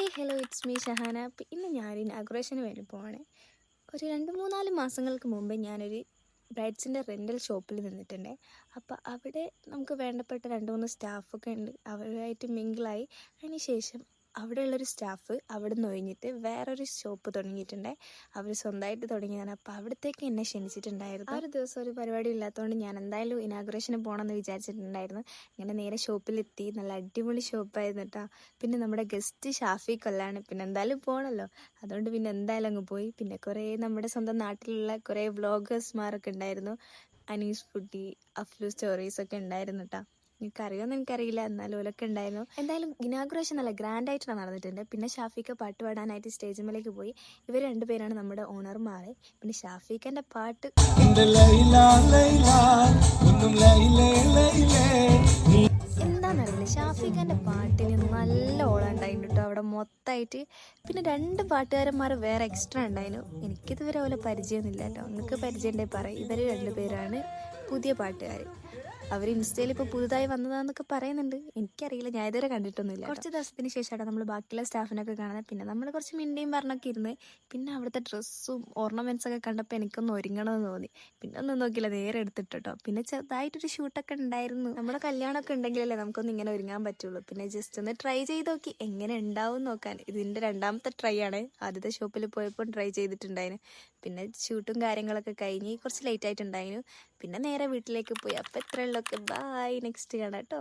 Hi hello it's me Shahana. ഇന്ന് ഞാൻ ഇനാഗുറേഷന് വേണ്ടി പോവാണ്. ഒരു 2-3-4 മാസങ്ങൾക്ക് മുമ്പ് ഞാനൊരു ബ്രൈഡ്സിൻ്റെ റെൻ്റൽ ഷോപ്പിൽ നിന്നിട്ടുണ്ട്. അപ്പോൾ അവിടെ നമുക്ക് വേണ്ടപ്പെട്ട 2-3 സ്റ്റാഫൊക്കെ ഉണ്ട്. അവരുമായിട്ട് മിങ്കിളായി. അതിന് ശേഷം അവിടെയുള്ളൊരു സ്റ്റാഫ് അവിടെ നിന്ന് ഒഴിഞ്ഞിട്ട് വേറൊരു ഷോപ്പ് തുടങ്ങിയിട്ടുണ്ട്. അവർ സ്വന്തമായിട്ട് തുടങ്ങിയതാണ്. അപ്പോൾ അവിടത്തേക്ക് എന്നെ ക്ഷണിച്ചിട്ടുണ്ടായിരുന്നു. ആ ഒരു ദിവസം ഒരു പരിപാടി ഇല്ലാത്തതുകൊണ്ട് ഞാൻ എന്തായാലും ഇനാഗുറേഷന് പോകണമെന്ന് വിചാരിച്ചിട്ടുണ്ടായിരുന്നു. ഇങ്ങനെ നേരെ ഷോപ്പിലെത്തി. നല്ല അടിപൊളി ഷോപ്പായിരുന്നു കേട്ടോ. പിന്നെ നമ്മുടെ ഗസ്റ്റ് ഷാഫി കൊല്ലാണ്. പിന്നെ എന്തായാലും പോകണമല്ലോ, അതുകൊണ്ട് പിന്നെ എന്തായാലും അങ്ങ് പോയി. പിന്നെ കുറേ നമ്മുടെ സ്വന്തം നാട്ടിലുള്ള കുറേ വ്ളോഗേഴ്സ്മാരൊക്കെ ഉണ്ടായിരുന്നു. അനീസ് ഫുഡി, അഫ്ലു സ്റ്റോറീസ് ഒക്കെ ഉണ്ടായിരുന്നു കേട്ടോ. എനിക്കറിയുമെന്ന് എനിക്കറിയില്ല, എന്നാലും ഓലൊക്കെ ഉണ്ടായിരുന്നു. എന്തായാലും ഇനാഗുറേഷൻ നല്ല ഗ്രാൻഡായിട്ട് നടന്നിട്ടുണ്ട്. പിന്നെ ഷാഫിക്ക പാട്ട് പാടാനായിട്ട് സ്റ്റേജിലേക്ക് പോയി. ഇവർ രണ്ടുപേരാണ് നമ്മുടെ ഓണർമാർ. പിന്നെ ഷാഫിക്കൻ്റെ പാട്ട് എന്താണെന്നറിയില്ല, ഷാഫിഖാൻ്റെ പാട്ടിന് നല്ല ഓളം ഉണ്ടായിരുന്നു കേട്ടോ അവിടെ മൊത്തമായിട്ട്. പിന്നെ 2 പാട്ടുകാരന്മാർ വേറെ എക്സ്ട്രാ ഉണ്ടായിരുന്നു. എനിക്കിതുവരെ പോലെ പരിചയമൊന്നുമില്ല കേട്ടോ. നിങ്ങൾക്ക് പരിചയം ഉണ്ടെങ്കിൽ പറയും. ഇവർ 2 പേരാണ് പുതിയ പാട്ടുകാർ. അവർ ഇൻസ്റ്റയിൽ ഇപ്പോൾ പുതുതായി വന്നതാന്നൊക്കെ പറയുന്നുണ്ട്. എനിക്കറിയില്ല, ഞാൻ ഇതുവരെ കണ്ടിട്ടൊന്നുമില്ല. കുറച്ച് ദിവസത്തിന് ശേഷമാണ് നമ്മൾ ബാക്കിയുള്ള സ്റ്റാഫിനൊക്കെ കാണുന്നത്. പിന്നെ നമ്മൾ കുറച്ച് മിണ്ടിയും പറഞ്ഞൊക്കെ ഇരുന്ന്. പിന്നെ അവിടുത്തെ ഡ്രസ്സും ഓർണമെൻറ്റ്സൊക്കെ കണ്ടപ്പോൾ എനിക്കൊന്ന് ഒരുങ്ങണമെന്ന് തോന്നി. പിന്നെ ഒന്നും നോക്കിയില്ല, നേരെ എടുത്തിട്ടോ. പിന്നെ ചെറുതായിട്ടൊരു ഷൂട്ടൊക്കെ ഉണ്ടായിരുന്നു. നമ്മുടെ കല്യാണമൊക്കെ ഉണ്ടെങ്കിലല്ലേ നമുക്കൊന്ന് ഇങ്ങനെ ഒരുങ്ങാൻ പറ്റുള്ളൂ. പിന്നെ ജസ്റ്റ് ഒന്ന് ട്രൈ ചെയ്ത് നോക്കി എങ്ങനെ ഉണ്ടാവും നോക്കാൻ. ഇതിൻ്റെ 2ാമത്തെ ട്രൈ ആണ്. ആദ്യത്തെ ഷോപ്പിൽ പോയപ്പോൾ ട്രൈ ചെയ്തിട്ടുണ്ടായിരുന്നു. പിന്നെ ഷൂട്ടും കാര്യങ്ങളൊക്കെ കഴിഞ്ഞ് കുറച്ച് ലേറ്റ് ആയിട്ടുണ്ടായിരുന്നു. പിന്നെ നേരെ വീട്ടിലേക്ക് പോയി. അപ്പോൾ ഇത്രയുള്ളൊക്കെ. ബായ്, നെക്സ്റ്റ് കാണാം കേട്ടോ.